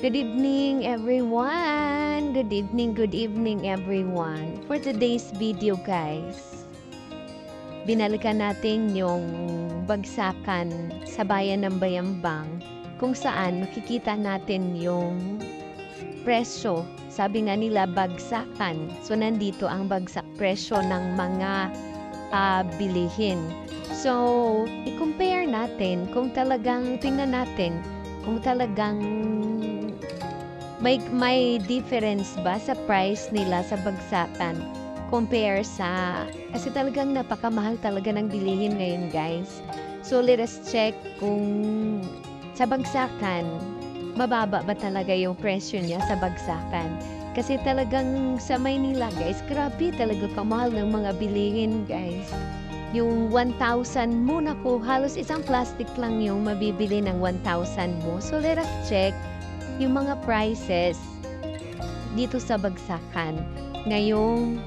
Good evening, everyone. Good evening, everyone. For today's video, guys, binalikan natin yung bagsakan sa bayan ng Bayambang kung saan makikita natin yung presyo. Sabi nga nila, bagsakan. So, nandito ang bagsak presyo ng mga bilihin. So, i-compare natin kung talagang tingnan natin kung talagang may difference ba sa price nila sa bagsakan compare sa kasi talagang napakamahal talaga ng bilihin ngayon, guys. So let us check kung sa bagsakan mababa ba talaga yung presyo niya sa bagsakan. Kasi talagang sa Maynila, guys, grabe talaga kamahal ng mga bilihin, guys. Yung 1,000 mo, naku, halos isang plastic lang yung mabibili ng 1,000 mo. So let us check yung mga prices dito sa bagsakan ngayong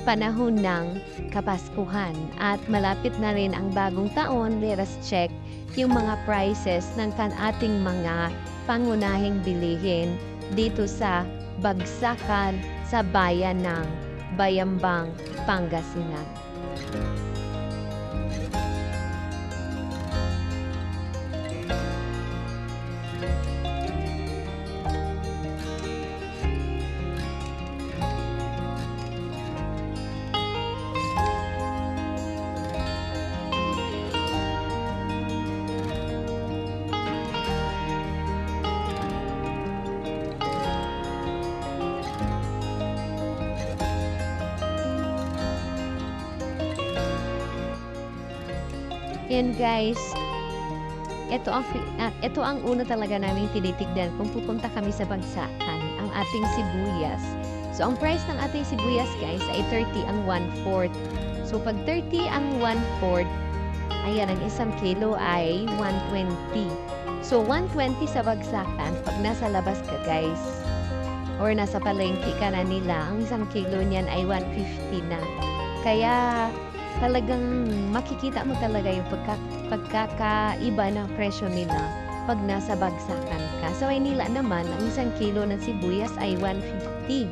panahon ng Kapaskuhan at malapit na rin ang bagong taon. Let us check yung mga prices ng ating mga pangunahing bilihin dito sa bagsakan sa bayan ng Bayambang, Pangasinan. Yan, guys, ito ang una talaga namin tinitignan kung pupunta kami sa bagsakan, ang ating sibuyas. So ang price ng ating sibuyas, guys, ay 30 ang 1/4. So pag 30 ang 1/4, ayan, ang isang kilo ay 120. So 120 sa bagsakan pag nasa labas ka, guys, or nasa palengke ka na nila, ang isang kilo niyan ay 150 na. Kaya talagang makikita mo talaga yung pagkakaiba ng presyo nila pag nasa bagsakan ka. Sa Maynila naman, ang isang kilo ng sibuyas ay 150.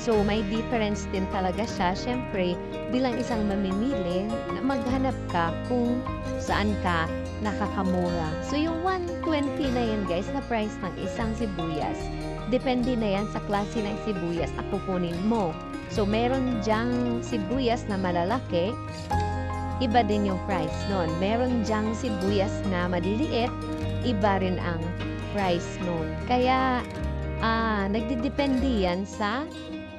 So, may difference din talaga siya. Siyempre, bilang isang mamimili, maghanap ka kung saan ka nakakamura. So, yung 120 na yan, guys, na price ng isang sibuyas, depende na yan sa klase ng sibuyas na kukunin mo. So, meron dyang sibuyas na malalaki, iba din yung price nun. Meron dyang sibuyas na maliliit, iba rin ang price nun. Kaya, nagdidepende yan sa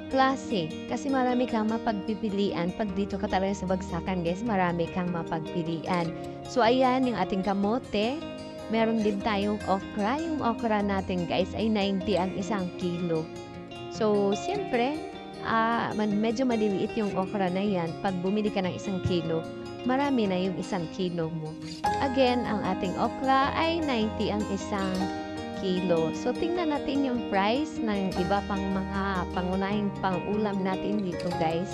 klase. Kasi marami kang mapagpipilian. Pag dito ka talaga sa bagsakan, guys, marami kang mapagpilian. So, ayan, yung ating kamote. Meron din tayong okra. Yung okra natin, guys, ay 90 ang isang kilo. So, siyempre, medyo maliliit yung okra na yan. Pag bumili ka ng isang kilo, marami na yung isang kilo mo. Again, ang ating okra ay 90 ang isang kilo. So, tingnan natin yung price ng iba pang mga pangunahing pang-ulam natin dito, guys.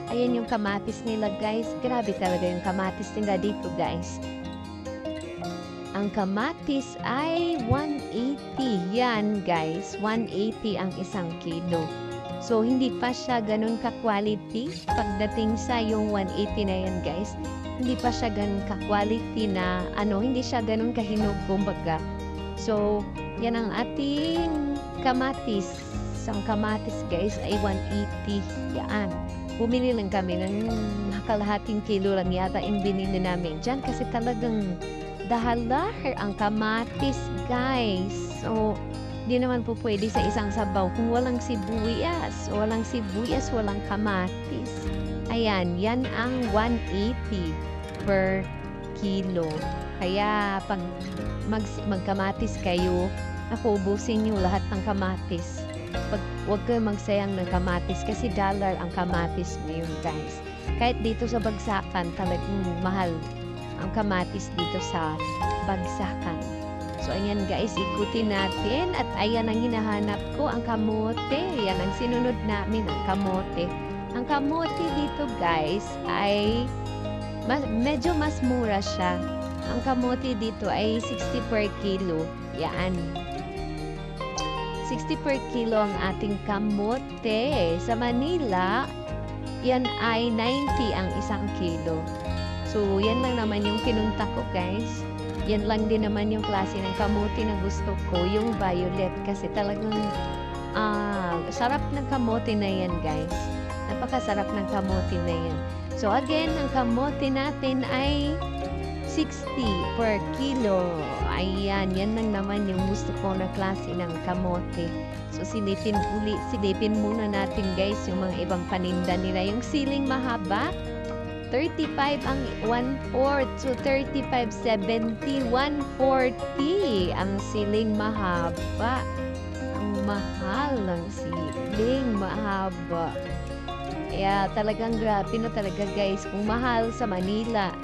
Ayan yung kamatis nila, guys. Grabe talaga yung kamatis nila dito, guys. Ang kamatis ay 180. Yan, guys. 180 ang isang kilo. So, hindi pa siya ganun ka-quality. Pagdating sa yung 180 na yan, guys, hindi pa siya ganun ka-quality na, hindi siya ganun kahinog, kumbaga. So, yan ang ating kamatis. Ang kamatis, guys, ay 180. Yan. Bumili lang kami ng kalahating kilo lang yata yung binili namin dyan kasi talagang dahalar ang kamatis, guys. So, di naman po pwede sa isang sabaw kung walang sibuyas. Walang kamatis. Ayan, yan ang 180 per kilo. Kaya pag magkamatis kayo, ubusin nyo lahat ng kamatis. Huwag kayo magsayang ng kamatis kasi dollar ang kamatis ngayon, guys. Kahit dito sa bagsakan, talagang mahal ang kamatis dito sa bagsakan. So, ayan, guys, ikutin natin. At ayan ang hinahanap ko, ang kamote. Yan ang sinunod namin, ang kamote. Ang kamote dito, guys, ay medyo mas mura siya. Ang kamote dito ay 60 per kilo. Yan. 60 per kilo ang ating kamote. Sa Manila, yan ay 90 ang isang kilo. So, yan lang naman yung pinunta ko, guys. Yan lang din naman yung klase ng kamote na gusto ko, yung violet. Kasi talagang sarap ng kamote na yan, guys. Napakasarap ng kamote na yan. So, again, ang kamote natin ay 60 per kilo. Ayan, yan lang naman yung gusto ko na klase ng kamote. So, silipin muna natin, guys, yung mga ibang paninda nila. Yung siling mahaba, 35 ang 1/4. So, 35, 70, 140 ang siling mahaba. Ang mahal ng siling mahaba. Kaya talagang grabe na talaga, guys. Kung mahal sa Manila,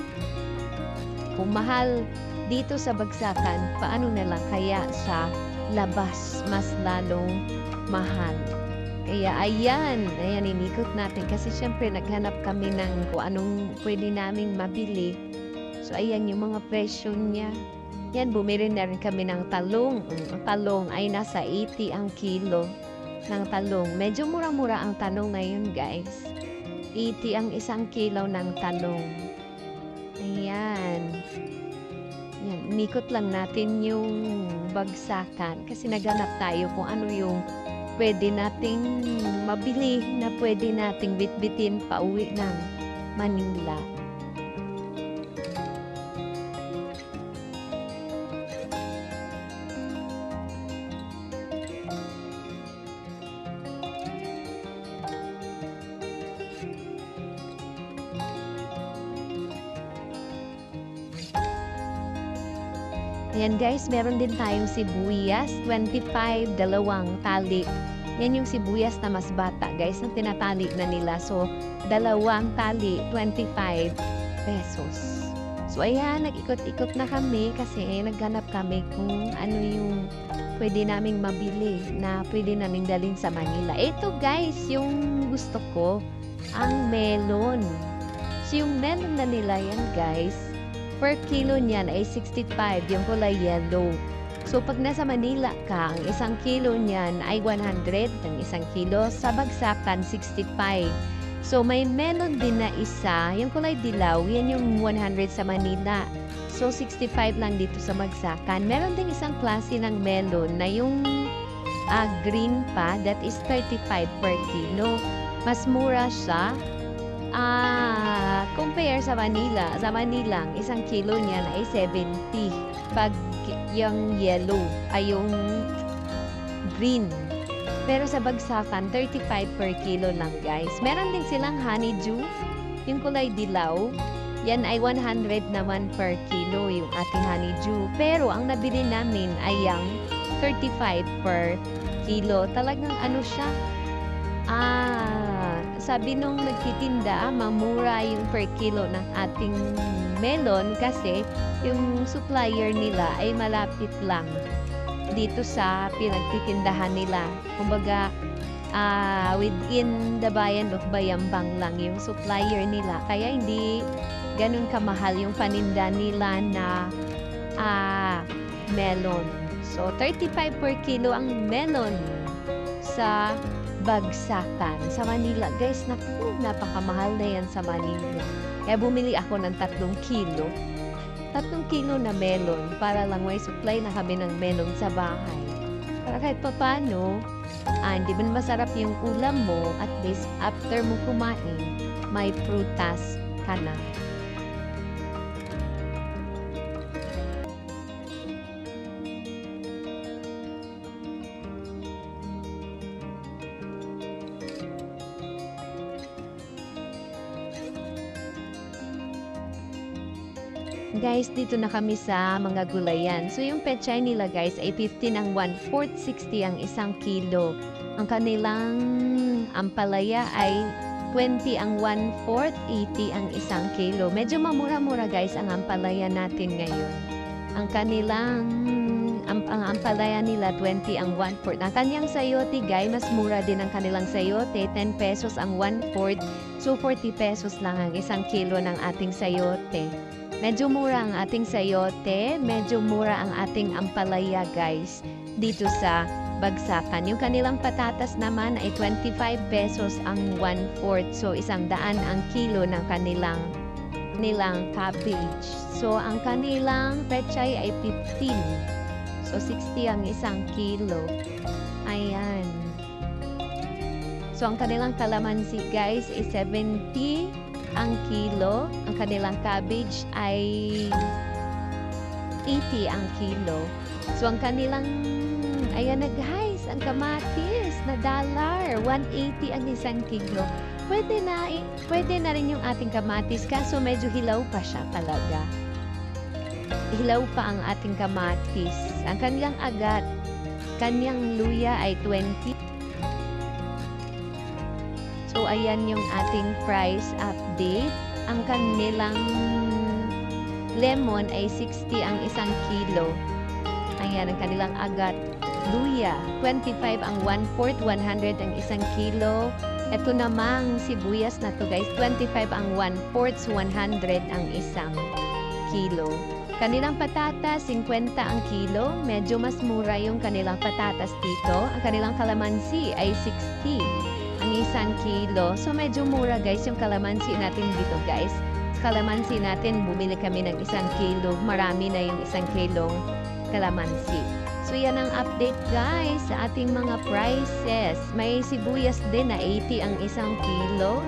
kung mahal dito sa Bagsakan, paano na lang kaya sa labas mas lalong mahal. Kaya ayan, inikot natin kasi syempre naghanap kami ng kung anong pwede naming mabili. So ayan yung mga presyo niya. Yan, bumili na rin kami ng talong. Ang talong ay nasa 80 ang kilo ng talong. Medyo mura-mura ang talong ngayon, guys. 80 ang isang kilo ng talong. Ayan. Yan, inikot lang natin yung Bagsakan kasi naghanap tayo kung ano yung pwede nating mabili na pwede nating bitbitin pa uwi ng Manila. Ayan, guys, meron din tayong sibuyas, 25, dalawang tali. Yan yung sibuyas na mas bata, guys, na tinatali na nila. So, dalawang tali, 25 pesos. So, ayan, nag-ikot-ikot na kami kasi naghanap kami kung ano yung pwede naming mabili na pwede naming dalhin sa Manila. Ito, guys, yung gusto ko, ang melon. So, yung melon na nila yan, guys, per kilo niyan ay 65, yung kulay yellow. So, pag nasa Manila ka, ang isang kilo niyan ay 100, ang isang kilo. Sa Bagsakan, 65. So, may melon din na isa, yung kulay dilaw, yan yung 100 sa Manila. So, 65 lang dito sa Bagsakan. Meron ding isang klase ng melon na yung green pa, that is 35 per kilo. Mas mura siya. Compare sa Manila. Sa Manila, isang kilo niyan ay 70. Pag yung yellow ay yung green. Pero sa Bagsakan, 35 per kilo lang, guys. Meron din silang honeydew, yung kulay dilaw. Yan ay 100 naman per kilo yung ating honeydew. Pero ang nabili namin ay yung 35 per kilo. Talagang ano siya? Sabi nung nagtitinda, mamura yung per kilo ng ating melon kasi yung supplier nila ay malapit lang dito sa pinagtitindahan nila. Kumbaga, within the bayan of Bayambang lang yung supplier nila. Kaya hindi ganun kamahal yung paninda nila na melon. So, 35 per kilo ang melon sa Bagsakan. Sa Manila, guys, naku, napakamahal na yan sa Manila. Kaya bumili ako ng 3 kilo. 3 kilo na melon para lang may supply na kami ng melon sa bahay. Para kahit pa paano, hindi man masarap yung ulam mo, at least after mo kumain, may prutas ka na. Guys, dito na kami sa mga gulayan. So, yung pechay nila, guys, ay 15 ang 1/4, 60 ang isang kilo. Ang kanilang ampalaya ay 20 ang 1/4, 80 ang isang kilo. Medyo mamura-mura, guys, ang ampalaya natin ngayon. Ang kanilang ang ampalaya nila, 20 ang 1/4. Ang kanyang sayote, guys, mas mura din ang kanilang sayote. 10 pesos ang 1/4. So, 40 pesos lang ang isang kilo ng ating sayote. Medyo mura ang ating sayote, medyo mura ang ating ampalaya, guys, dito sa bagsakan. Yung kanilang patatas naman ay 25 pesos ang 1/4. So, 100 ang kilo ng nilang cabbage. So, ang kanilang pechay ay 15. So, 60 ang 1 kilo. Ayan. So, ang kanilang kalamansi guys is 70 ang kilo. Ang kanilang cabbage ay 80 ang kilo. So, ang kanilang, ayan na guys, ang kamatis na dollar. 180 ang 1 kilo. Pwede na rin yung ating kamatis, kaso medyo hilaw pa siya talaga. Hilaw pa ang ating kamatis. Ang kanilang agat, kanyang luya ay 20. So, ayan yung ating price update. Ang kanilang lemon ay 60 ang 1 kilo. Ayan, ang kanilang agat. Luya, 25 ang 1/4, 100 ang 1 kilo. Ito namang sibuyas na to guys, 25 ang 1/4, 100 ang 1 kilo. Kanilang patatas, 50 ang kilo. Medyo mas mura yung kanilang patatas dito. Ang kanilang kalamansi ay 60 ang 1 kilo. So, medyo mura guys yung kalamansi natin dito guys. Sa kalamansi natin, bumili kami ng 1 kilo. Marami na yung 1 kilong kalamansi. So, yan ang update guys sa ating mga prices. May sibuyas din na 80 ang 1 kilo.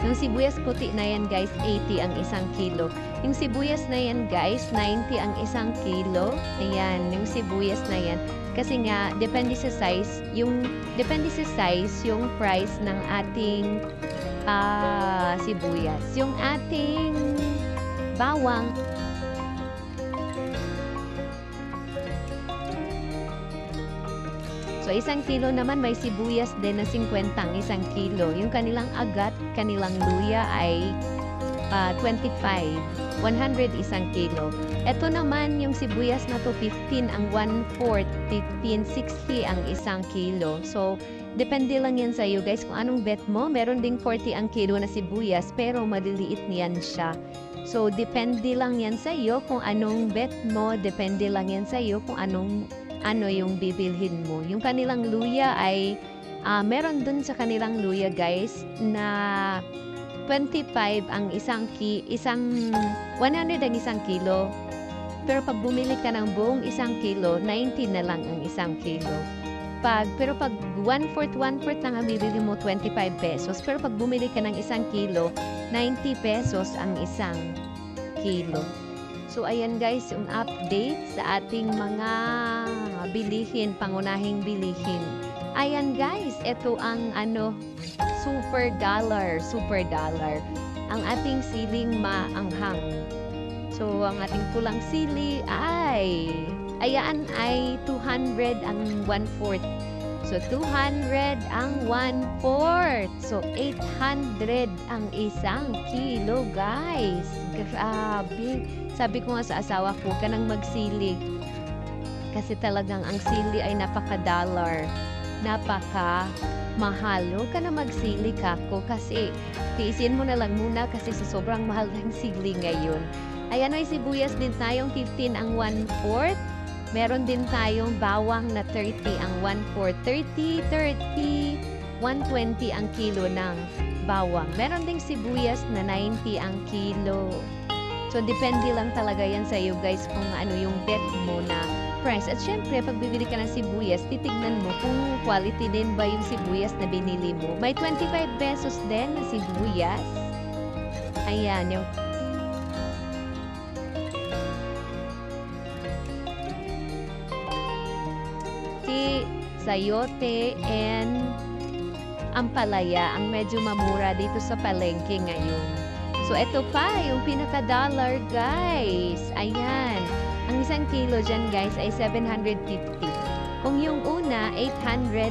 Yung sibuyas puti na yan guys, 80 ang 1 kilo. Yung sibuyas na yan guys, 90 ang 1 kilo. Ayan, yung sibuyas na yan. Kasi nga, depende sa size yung price ng ating sibuyas. Yung ating bawang, so 1 kilo naman may sibuyas din na 50 ang 1 kilo. Yung kanilang agat, kanilang luya ay 25, 100 1 kilo. Ito naman yung sibuyas na to 15 ang 1/4, 15, 60 ang 1 kilo. So, depende lang yan sa iyo guys kung anong bet mo. Meron ding 40 ang kilo na sibuyas pero maliliit niyan siya. So, depende lang yan sa iyo kung anong bet mo. Depende lang yan sa iyo kung ano yung bibilhin mo. Yung kanilang luya ay meron dun sa kanilang luya guys na 25 ang 100 ang 1 kilo. Pero pag bumili ka ng buong 1 kilo, 90 na lang ang 1 kilo. Pero pag 1/4 na nga bibili mo 25 pesos. Pero pag bumili ka ng 1 kilo, 90 pesos ang 1 kilo. So, ayan guys, yung update sa ating mga bilihin, pangunahing bilihin. Ayan guys, ito ang super dollar. Ang ating siling maanghang. So, ang ating pulang sili ay 200 ang 1/4. So, 200 ang 1/4. So, 800 ang 1 kilo, guys. Grabe. Sabi ko nga sa asawa ko, kanang magsili. Kasi talagang ang sili ay napaka-dollar. Napaka-mahal. Huwag ka na magsili kako kasi tiisin mo na lang muna kasi sa sobrang mahal ng sili ngayon. Ayan, may sibuyas din tayong 15 ang 1/4. Meron din tayong bawang na 30 ang 1/4. 30, 120 ang kilo ng bawang. Meron ding sibuyas na 90 ang kilo. So, depende lang talaga yan sa iyo guys kung ano yung bet mo na price. At syempre, pag bibili ka ng sibuyas, titignan mo kung quality din ba yung sibuyas na binili mo. May 25 pesos din na sibuyas. Ayan, yung sayote and ampalaya ang medyo mamura dito sa palengke ngayon. So, ito pa yung pinaka-dollar, guys. Ayan. Ang 1 kilo dyan, guys, ay 750. Kung yung una, 800,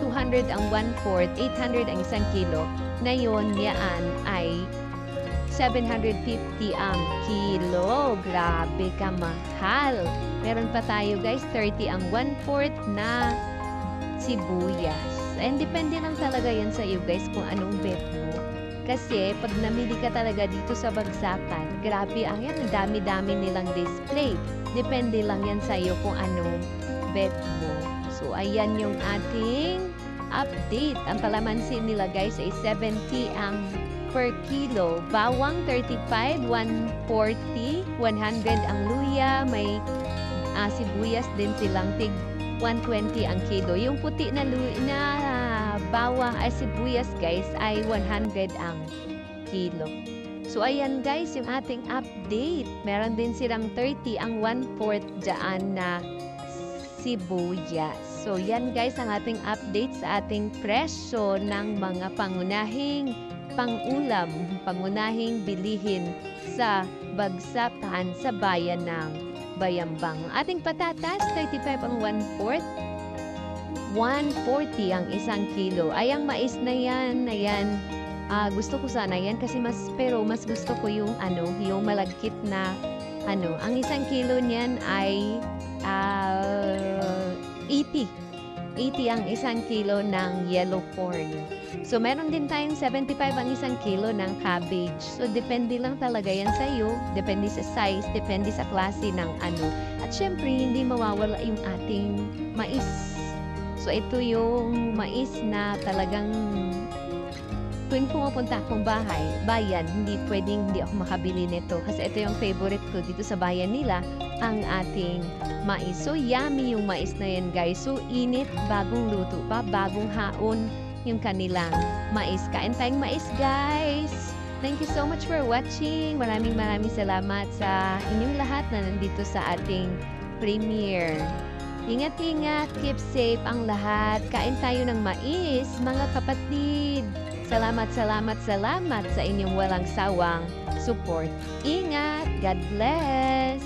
200 ang 1/4, 800 ang 1 kilo. Ngayon, yan ay 750 ang kilo. Grabe ka mahal. Meron pa tayo, guys, 30 ang 1/4 na sibuyas. And depende lang talaga yan sa iyo, guys, kung anong bet mo. Kasi, pag namili ka talaga dito sa bagsakan, grabe, ayan, ang dami-dami nilang display. Depende lang yan sa iyo kung anong bet mo. So, ayan yung ating update. Ang kalamansi nila guys ay 70 ang per kilo. Bawang 35, 140, 100 ang luya. May sibuyas din silang tig 120 ang kilo. Yung puti na bawang ay sibuyas guys ay 100 ang kilo. So ayan guys yung ating update. Meron din silang 30 ang 1/4 dyan na sibuyas. So yan guys ang ating update sa ating presyo ng mga pangunahing pangulam, pangunahing bilihin sa bagsakan sa bayan ng Bayambang. Ating patatas, 35 ang 1/4, 140 ang 1 kilo. Ay, ang mais na yan, ayan. Gusto ko sana yan kasi mas gusto ko yung yung malagkit na ang 1 kilo niyan ay 80. 80 ang 1 kilo ng yellow corn. So, meron din tayong 75 ang 1 kilo ng cabbage. So, depende lang talaga yan sa iyo. Depende sa size, depende sa klase ng At syempre, hindi mawawala yung ating mais. So, ito yung mais na talagang tuwing pumupunta akong bayan, hindi ako makabili nito. Kasi ito yung favorite ko dito sa bayan nila, ang ating mais. So, yummy yung mais na yan, guys. So, init, bagong luto pa, bagong haon yung kanilang mais. Kain tayong mais, guys! Thank you so much for watching. Maraming salamat sa inyong lahat na nandito sa ating premiere. Ingat-ingat, keep safe ang lahat. Kain tayo ng mais, mga kapatid. Salamat sa inyong walang sawang support. Ingat! God bless!